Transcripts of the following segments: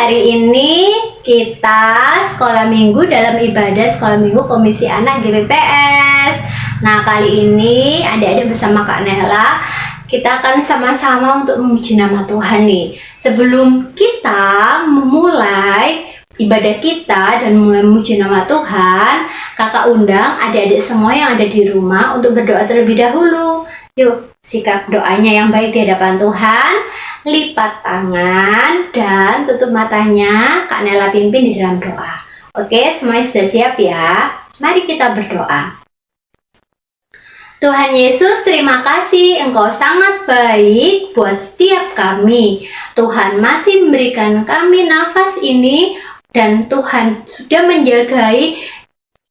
Hari ini kita sekolah minggu dalam ibadah sekolah minggu Komisi Anak GPPS. Nah, kali ini adik-adik bersama Kak Nela kita akan sama-sama untuk memuji nama Tuhan nih. Sebelum kita memulai ibadah kita dan mulai memuji nama Tuhan, kakak undang adik-adik semua yang ada di rumah untuk berdoa terlebih dahulu. Yuk, sikap doanya yang baik di hadapan Tuhan. Lipat tangan dan tutup matanya. Kak Nela pimpin di dalam doa. Oke, semuanya sudah siap ya? Mari kita berdoa. Tuhan Yesus, terima kasih Engkau sangat baik buat setiap kami. Tuhan masih memberikan kami nafas ini dan Tuhan sudah menjagai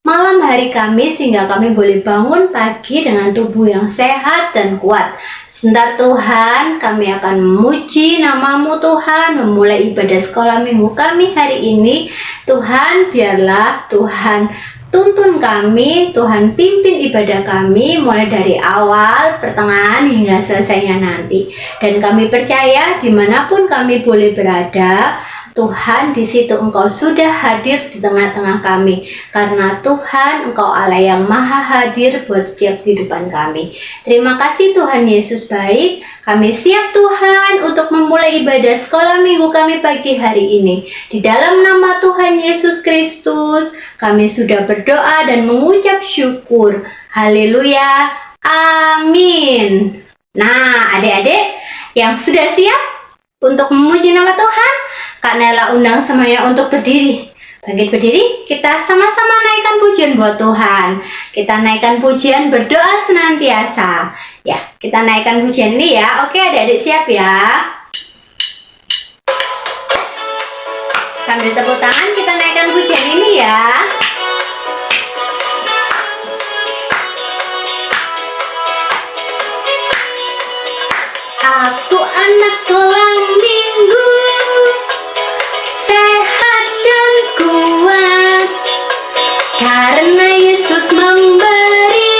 malam hari kami sehingga kami boleh bangun pagi dengan tubuh yang sehat dan kuat. Sebentar Tuhan, kami akan memuji nama-Mu Tuhan, memulai ibadah sekolah minggu kami hari ini. Tuhan, biarlah Tuhan tuntun kami, Tuhan pimpin ibadah kami mulai dari awal, pertengahan hingga selesainya nanti. Dan kami percaya dimanapun kami boleh berada, Tuhan, di situ Engkau sudah hadir di tengah-tengah kami. Karena Tuhan, Engkau Allah yang maha hadir buat setiap kehidupan kami. Terima kasih Tuhan Yesus baik. Kami siap Tuhan untuk memulai ibadah sekolah minggu kami pagi hari ini. Di dalam nama Tuhan Yesus Kristus, kami sudah berdoa dan mengucap syukur. Haleluya. Amin. Nah, adik-adik yang sudah siap untuk memuji nama Tuhan, Kak Nela undang semuanya untuk berdiri. Bangkit berdiri, kita sama-sama naikkan pujian buat Tuhan. Kita naikkan pujian, berdoa senantiasa. Ya, kita naikkan pujian ini ya. Oke, adik-adik siap ya? Sambil tepuk tangan, kita naikkan pujian ini ya. Aku anak sekolah minggu, sehat dan kuat, karena Yesus memberi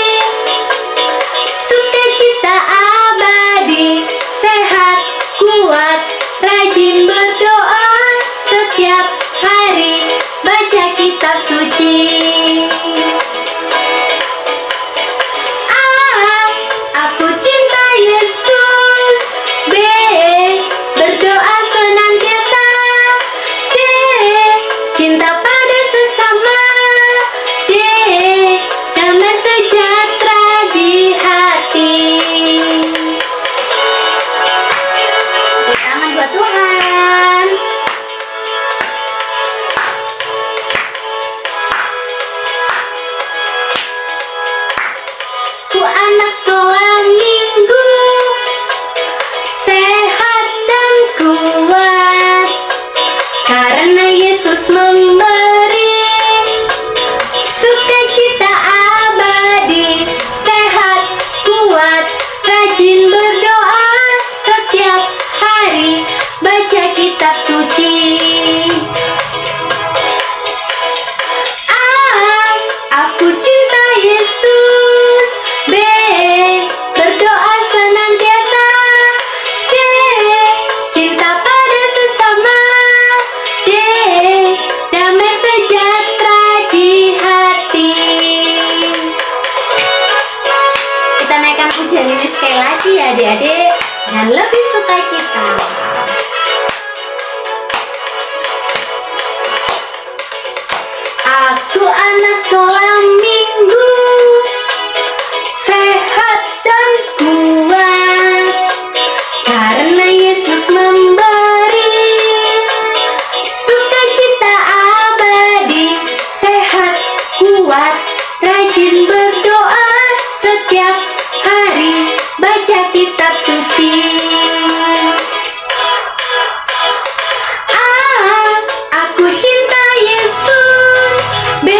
sukacita abadi. Sehat, kuat, rajin berdoa setiap hari, baca kitab suci. Aku cinta Yesus. B, berdoa senantiasa. C, cinta pada sesama. D, damai sejahtera di hati. Tepuk tangan buat Tuhan. Ku anak sekolah minggu, sehat dan kuat, karena Yesus memberi sukacita abadi. Sehat, kuat, rajin berdoa setiap hari, baca kitab suci. Aku cinta Yesus. B, berdoa senantiasa. C, cinta pada sesama. D, damai sejahtera di hati. Kita naikkan pujian ini sekali lagi ya adik-adik, dan lebih sukacita. Aku anak sekolah minggu, sehat dan kuat, karena Yesus memberi sukacita abadi. Sehat, kuat, rajin berdoa setiap hari, baca kitab suci. Aku cinta Yesus. B,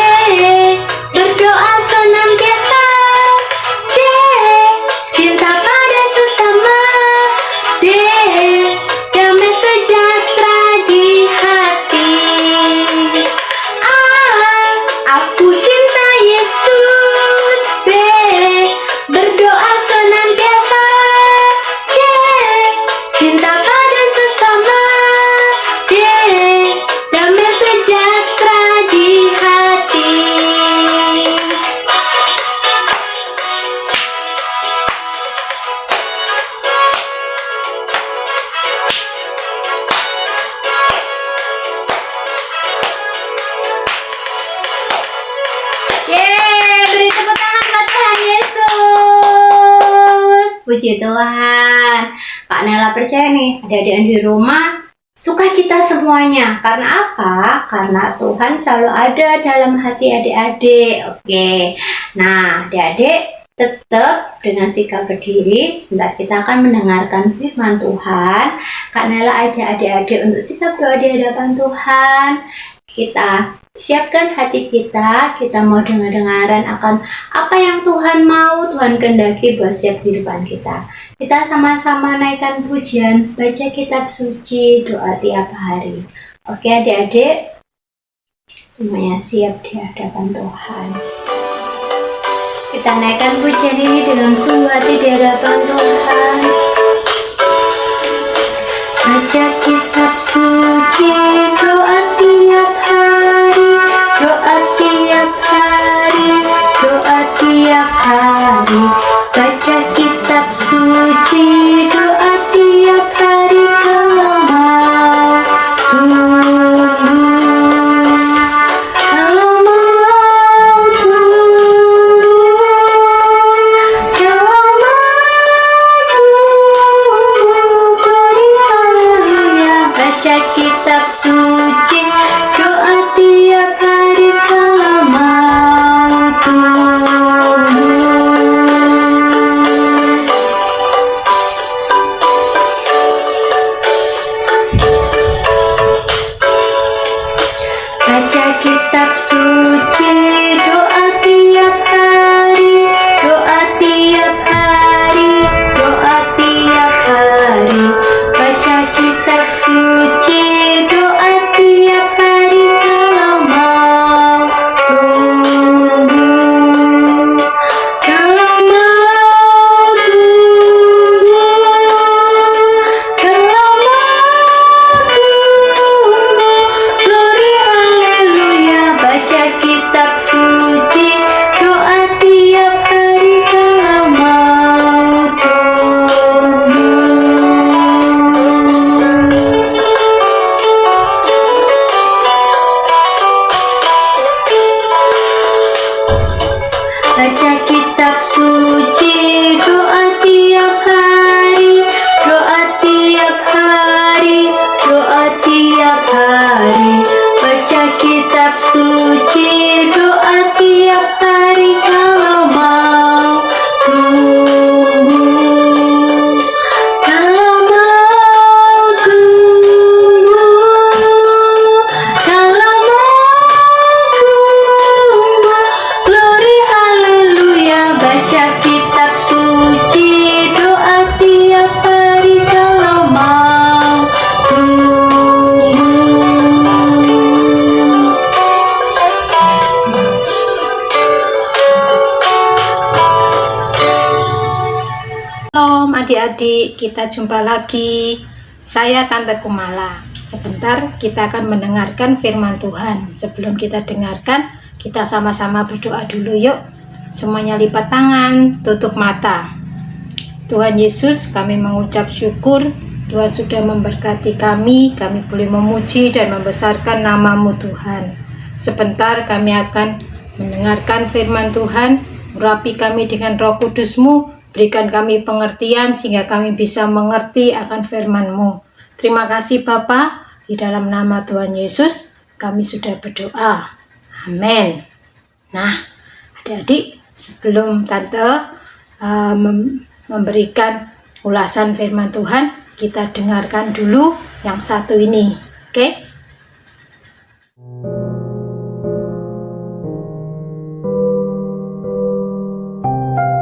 Puji Tuhan. Kak Nela percaya nih, adik-adik di rumah sukacita semuanya. Karena apa? Karena Tuhan selalu ada dalam hati adik-adik. Oke. Nah, adik-adik tetap dengan sikap berdiri. Sebentar kita akan mendengarkan firman Tuhan. Kak Nela ajak adik-adik untuk sikap doa di hadapan Tuhan. Kita siapkan hati kita mau dengar-dengaran akan apa yang Tuhan mau, Tuhan kehendaki buat setiap kehidupan kita. Kita sama-sama naikkan pujian, baca kitab suci, doa tiap hari. Oke adik-adik, semuanya siap di hadapan Tuhan. Kita naikkan pujian ini dengan sungguh hati di hadapan Tuhan. Baca kitab suci, doa tiap hari, doa tiap hari, doa tiap hari. Baca kitab suci, doa tiap hari kalau mau kitab suci, doa tiap hari kalau mau baca kitab suci, doa tiap hari, doa tiap hari, doa tiap hari. Baca kitab suci, doa tiap hari kalau mau tunggu, kalau mau tunggu, kalau mau tunggu. Glory haleluya. Baca kitab suci, doa tiap hari kalau mau tunggu. Baca kitab suci, doa tiap hari, doa tiap hari, doa tiap hari. Baca kitab suci, doa tiap hari kalau mau tunggu, kalau mau tunggu, kalau mau tunggu. Glory haleluya. Baca kitab suci, doa tiap hari kalau mau tunggu. Shalom adik-adik, kita jumpa lagi. Saya Tante Kumala. Sebentar kita akan mendengarkan firman Tuhan. Sebelum kita dengarkan, kita sama-sama berdoa dulu yuk. Semuanya lipat tangan, tutup mata. Tuhan Yesus, kami mengucap syukur Tuhan sudah memberkati kami boleh memuji dan membesarkan nama-Mu Tuhan. Sebentar kami akan mendengarkan firman Tuhan. Urapi kami dengan Roh Kudus-Mu, berikan kami pengertian sehingga kami bisa mengerti akan firman-Mu. Terima kasih Bapa, di dalam nama Tuhan Yesus kami sudah berdoa. Amin. Nah, adik-adik, sebelum Tante memberikan ulasan firman Tuhan, kita dengarkan dulu yang satu ini. Oke?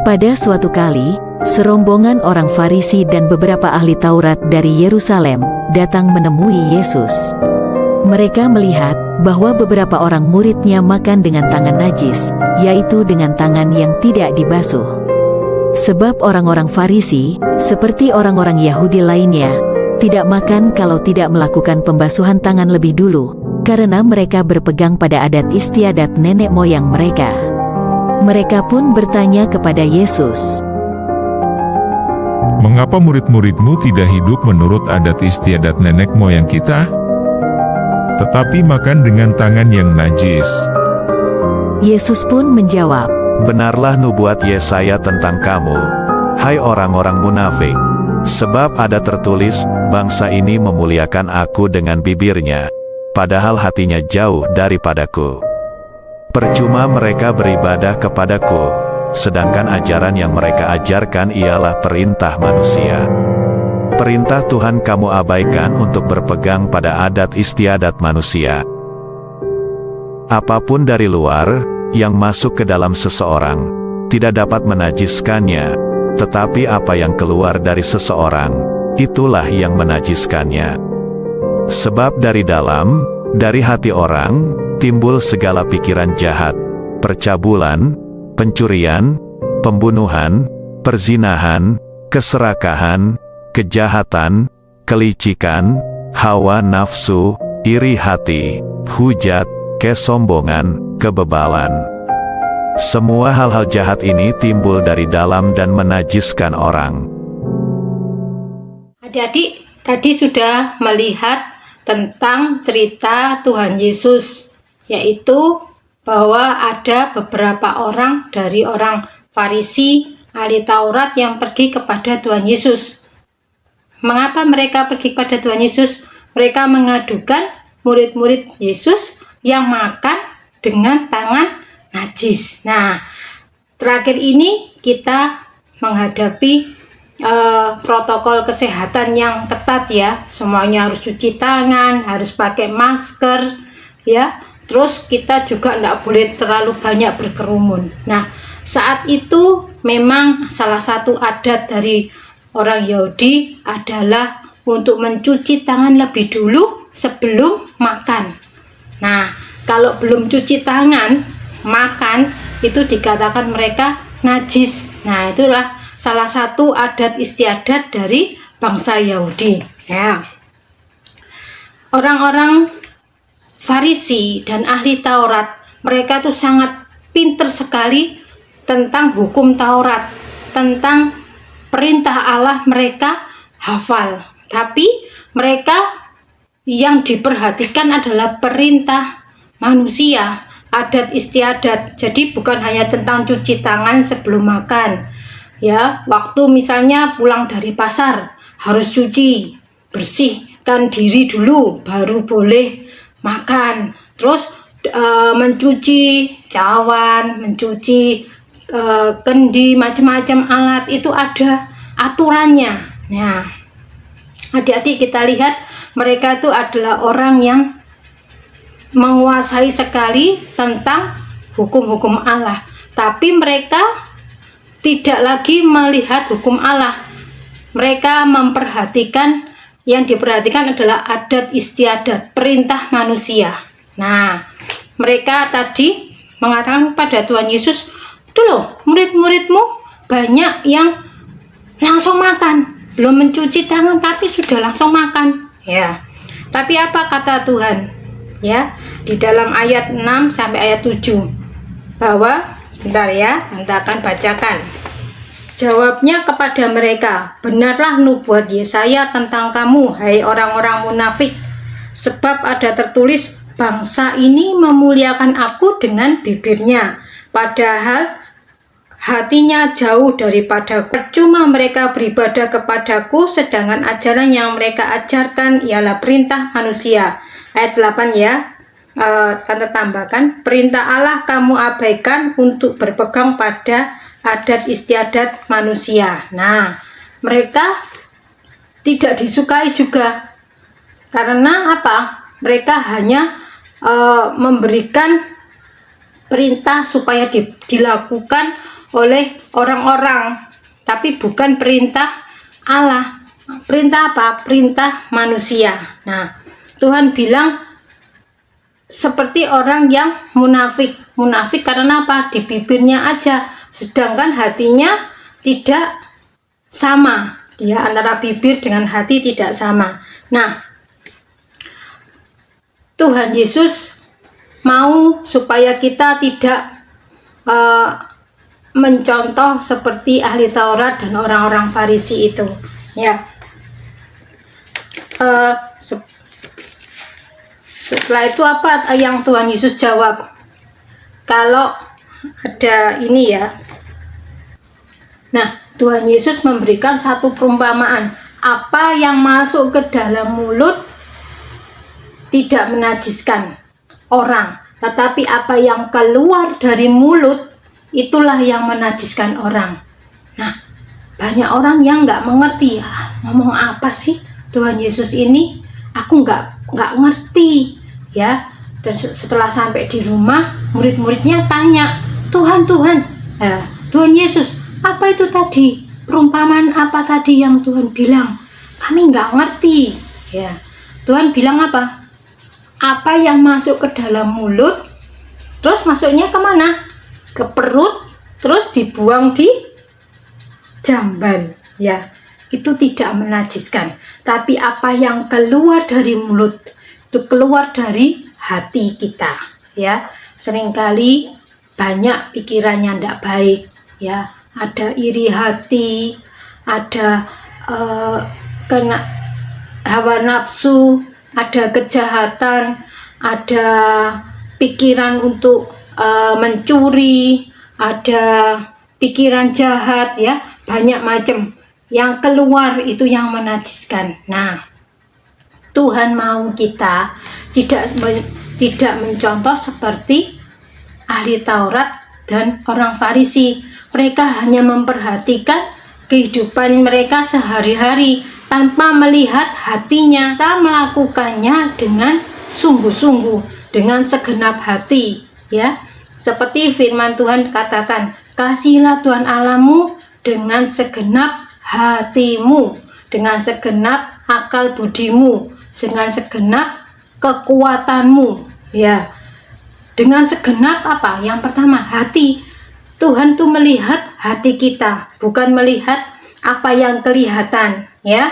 Pada suatu kali, serombongan orang Farisi dan beberapa ahli Taurat dari Yerusalem datang menemui Yesus. Mereka melihat bahwa beberapa orang muridnya makan dengan tangan najis, yaitu dengan tangan yang tidak dibasuh. Sebab orang-orang Farisi, seperti orang-orang Yahudi lainnya, tidak makan kalau tidak melakukan pembasuhan tangan lebih dulu, karena mereka berpegang pada adat istiadat nenek moyang mereka. Mereka pun bertanya kepada Yesus, "Mengapa murid-muridmu tidak hidup menurut adat istiadat nenek moyang kita, tetapi makan dengan tangan yang najis?" Yesus pun menjawab, Benarlah nubuat Yesaya tentang kamu, hai orang-orang munafik. Sebab ada tertulis, bangsa ini memuliakan aku dengan bibirnya, padahal hatinya jauh daripadaku. Percuma mereka beribadah kepadaku, sedangkan ajaran yang mereka ajarkan ialah perintah manusia. Perintah Tuhan kamu abaikan untuk berpegang pada adat istiadat manusia. Apapun dari luar, yang masuk ke dalam seseorang, tidak dapat menajiskannya, tetapi apa yang keluar dari seseorang, itulah yang menajiskannya. Sebab dari dalam, dari hati orang, timbul segala pikiran jahat, percabulan, pencurian, pembunuhan, perzinahan, keserakahan, kejahatan, kelicikan, hawa nafsu, iri hati, hujat, kesombongan, kebebalan. Semua hal-hal jahat ini timbul dari dalam dan menajiskan orang. Adik-adik tadi sudah melihat tentang cerita Tuhan Yesus, yaitu bahwa ada beberapa orang dari orang Farisi, ahli Taurat yang pergi kepada Tuhan Yesus. Mengapa mereka pergi kepada Tuhan Yesus? Mereka mengadukan murid-murid Yesus yang makan dengan tangan najis. Nah, terakhir ini kita menghadapi protokol kesehatan yang ketat ya. Semuanya harus cuci tangan, harus pakai masker ya. Terus kita juga tidak boleh terlalu banyak berkerumun. Nah, saat itu memang salah satu adat dari orang Yahudi adalah untuk mencuci tangan lebih dulu sebelum makan. Nah, kalau belum cuci tangan, makan, itu dikatakan mereka najis. Nah, itulah salah satu adat istiadat dari bangsa Yahudi. Ya. Orang-orang Farisi dan ahli Taurat, mereka tuh sangat pintar sekali tentang hukum Taurat, tentang perintah Allah mereka hafal. Tapi mereka yang diperhatikan adalah perintah manusia, adat istiadat. Jadi bukan hanya tentang cuci tangan sebelum makan. Ya, waktu misalnya pulang dari pasar harus cuci, bersihkan diri dulu baru boleh makan. Terus mencuci cawan, mencuci kendi, macam-macam alat itu ada aturannya. Nah, adik-adik kita lihat mereka itu adalah orang yang menguasai sekali tentang hukum-hukum Allah, tapi mereka tidak lagi melihat hukum Allah. Mereka memperhatikan, yang diperhatikan adalah adat istiadat, perintah manusia. Nah, mereka tadi mengatakan pada Tuhan Yesus, "Tuh loh, murid-muridmu banyak yang langsung makan, belum mencuci tangan tapi sudah langsung makan." Ya. Tapi apa kata Tuhan? Ya, di dalam ayat 6 sampai ayat 7 bahwa, bentar ya, nanti akan bacakan. Jawabnya kepada mereka, "Benarlah nubuat Yesaya tentang kamu, hai orang-orang munafik. Sebab ada tertulis, bangsa ini memuliakan aku dengan bibirnya, padahal hatinya jauh daripadaku. Percuma mereka beribadah kepadaku, sedangkan ajaran yang mereka ajarkan ialah perintah manusia." Ayat 8 ya, tante tambahkan, "Perintah Allah kamu abaikan untuk berpegang pada adat istiadat manusia." Nah, mereka tidak disukai juga. Karena apa? Mereka hanya memberikan perintah supaya dilakukan oleh orang-orang, tapi bukan perintah Allah. Perintah apa? Perintah manusia. Nah, Tuhan bilang seperti orang yang munafik. Munafik karena apa? Di bibirnya aja, sedangkan hatinya tidak sama. Ya, antara bibir dengan hati tidak sama. Nah, Tuhan Yesus mau supaya kita tidak mencontoh seperti ahli Taurat dan orang-orang Farisi itu. Ya. Setelah itu apa yang Tuhan Yesus jawab? Kalau ada ini ya. Nah, Tuhan Yesus memberikan satu perumpamaan. Apa yang masuk ke dalam mulut tidak menajiskan orang, tetapi apa yang keluar dari mulut itulah yang menajiskan orang. Nah, banyak orang yang nggak mengerti, ngomong apa sih Tuhan Yesus ini? Aku nggak ngerti, ya. Dan setelah sampai di rumah, murid-muridnya tanya, Tuhan, Tuhan Yesus, apa itu tadi? Perumpamaan apa tadi yang Tuhan bilang? Kami nggak ngerti, ya. Tuhan bilang apa? Apa yang masuk ke dalam mulut, terus masuknya kemana? Ke perut, terus dibuang di jamban, ya. Itu tidak menajiskan. Tapi apa yang keluar dari mulut, itu keluar dari hati kita, ya. Seringkali banyak pikirannya tidak baik, ya. Ada iri hati, ada kena hawa nafsu, ada kejahatan, ada pikiran untuk mencuri, ada pikiran jahat, ya, banyak macam. Yang keluar itu yang menajiskan. Nah, Tuhan mau kita tidak mencontoh seperti ahli Taurat dan orang Farisi. Mereka hanya memperhatikan kehidupan mereka sehari-hari tanpa melihat hatinya. Kita melakukannya dengan sungguh-sungguh, dengan segenap hati, ya. Seperti firman Tuhan katakan, kasihilah Tuhan Allahmu dengan segenap hatimu, dengan segenap akal budimu, dengan segenap kekuatanmu, ya. Dengan segenap apa? Yang pertama, hati. Tuhan tuh melihat hati kita, bukan melihat apa yang kelihatan, ya.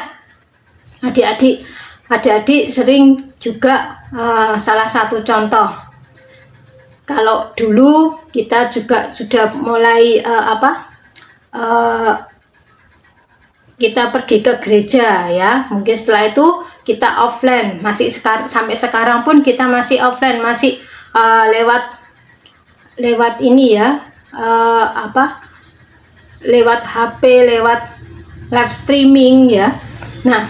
Adik-adik sering juga salah satu contoh. Kalau dulu kita juga sudah mulai kita pergi ke gereja, ya. Mungkin setelah itu kita offline, sampai sekarang pun kita masih offline, masih lewat ini, ya. Lewat HP, lewat live streaming, ya. Nah,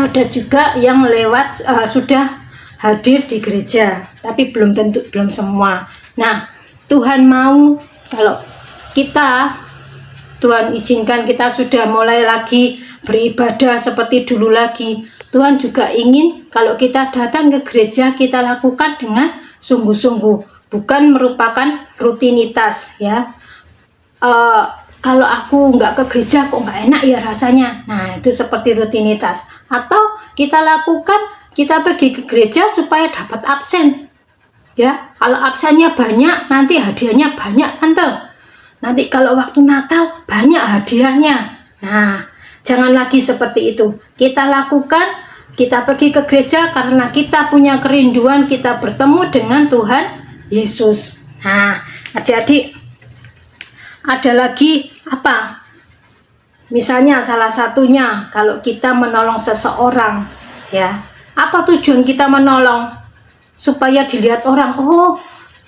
ada juga yang lewat sudah hadir di gereja, tapi belum semua. Nah, Tuhan mau kalau Tuhan izinkan kita sudah mulai lagi beribadah seperti dulu lagi. Tuhan juga ingin kalau kita datang ke gereja, kita lakukan dengan sungguh-sungguh, bukan merupakan rutinitas, ya. Kalau aku nggak ke gereja kok nggak enak ya rasanya. Nah, itu seperti rutinitas. Atau kita pergi ke gereja supaya dapat absen, ya. Kalau absennya banyak, nanti hadiahnya banyak, tante. Nanti kalau waktu Natal banyak hadiahnya. Nah, jangan lagi seperti itu. Kita pergi ke gereja karena kita punya kerinduan, kita bertemu dengan Tuhan Yesus. Nah, adik-adik, ada lagi apa? Misalnya salah satunya kalau kita menolong seseorang, ya. Apa tujuan kita menolong? Supaya dilihat orang, oh,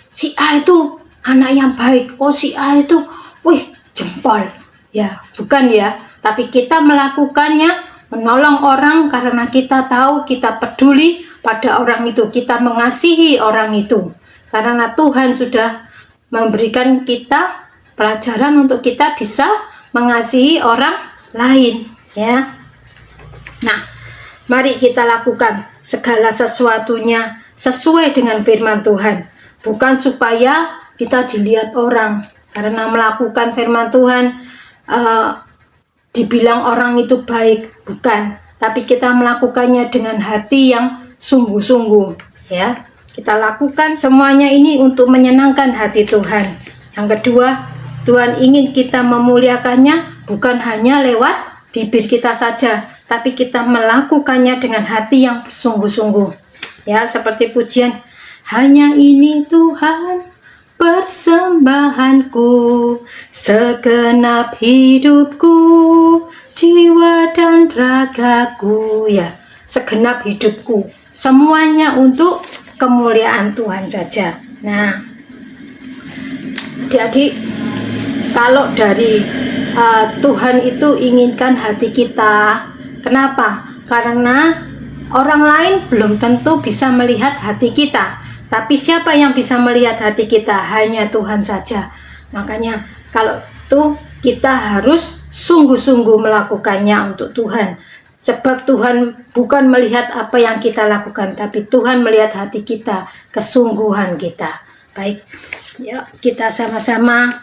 si A itu anak yang baik. Oh, si A itu, wih, jempol. Ya, bukan, ya. Tapi kita melakukannya, menolong orang karena kita tahu, kita peduli pada orang itu, kita mengasihi orang itu. Karena Tuhan sudah memberikan kita pelajaran untuk kita bisa mengasihi orang lain, ya. Nah, mari kita lakukan segala sesuatunya sesuai dengan firman Tuhan, bukan supaya kita dilihat orang. Karena melakukan firman Tuhan dibilang orang itu baik, bukan, tapi kita melakukannya dengan hati yang sungguh-sungguh, ya. Kita lakukan semuanya ini untuk menyenangkan hati Tuhan. Yang kedua, Tuhan ingin kita memuliakannya bukan hanya lewat bibir kita saja, tapi kita melakukannya dengan hati yang bersungguh-sungguh. Ya, seperti pujian, hanya ini Tuhan persembahanku, segenap hidupku, jiwa dan ragaku, ya, segenap hidupku, semuanya untuk kemuliaan Tuhan saja. Nah, adik-adik, kalau dari Tuhan itu inginkan hati kita. Kenapa? Karena orang lain belum tentu bisa melihat hati kita. Tapi siapa yang bisa melihat hati kita? Hanya Tuhan saja. Makanya kalau itu kita harus sungguh-sungguh melakukannya untuk Tuhan. Sebab Tuhan bukan melihat apa yang kita lakukan, tapi Tuhan melihat hati kita, kesungguhan kita. Baik, ya, kita sama-sama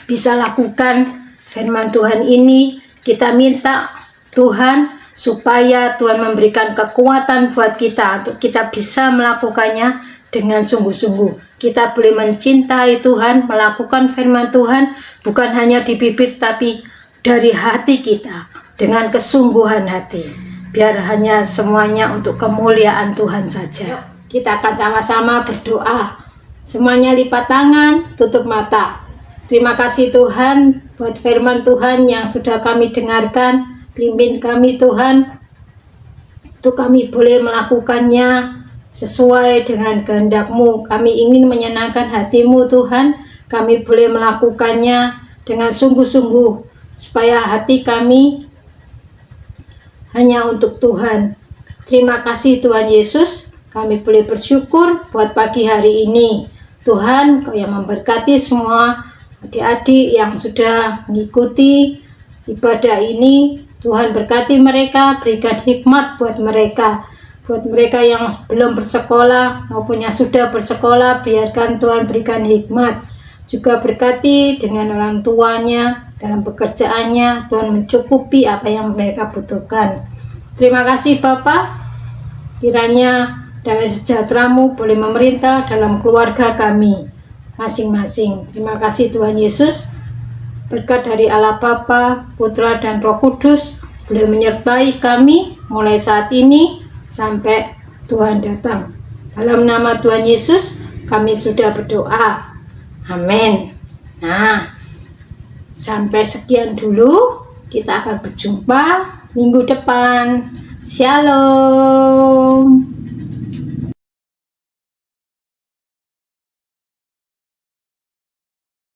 bisa lakukan firman Tuhan ini. Kita minta Tuhan supaya Tuhan memberikan kekuatan buat kita untuk kita bisa melakukannya dengan sungguh-sungguh. Kita boleh mencintai Tuhan, melakukan firman Tuhan bukan hanya di bibir tapi dari hati kita, dengan kesungguhan hati. Biar hanya semuanya untuk kemuliaan Tuhan saja. Kita akan sama-sama berdoa. Semuanya lipat tangan, tutup mata. Terima kasih Tuhan buat firman Tuhan yang sudah kami dengarkan. Pimpin kami Tuhan, untuk kami boleh melakukannya sesuai dengan kehendak-Mu. Kami ingin menyenangkan hati-Mu Tuhan. Kami boleh melakukannya dengan sungguh-sungguh, supaya hati kami hanya untuk Tuhan. Terima kasih Tuhan Yesus. Kami boleh bersyukur buat pagi hari ini. Tuhan, Kau yang memberkati semua adik-adik yang sudah mengikuti ibadah ini. Tuhan berkati mereka, berikan hikmat buat mereka. Buat mereka yang belum bersekolah maupun yang sudah bersekolah, biarkan Tuhan berikan hikmat. Juga berkati dengan orang tuanya dalam pekerjaannya. Tuhan mencukupi apa yang mereka butuhkan. Terima kasih Bapa. Kiranya damai sejahtera-Mu boleh memerintah dalam keluarga kami masing-masing. Terima kasih Tuhan Yesus. Berkat dari Allah Bapa, Putra dan Roh Kudus boleh menyertai kami mulai saat ini sampai Tuhan datang. Dalam nama Tuhan Yesus kami sudah berdoa. Amin. Nah, sampai sekian dulu. Kita akan berjumpa minggu depan. Shalom.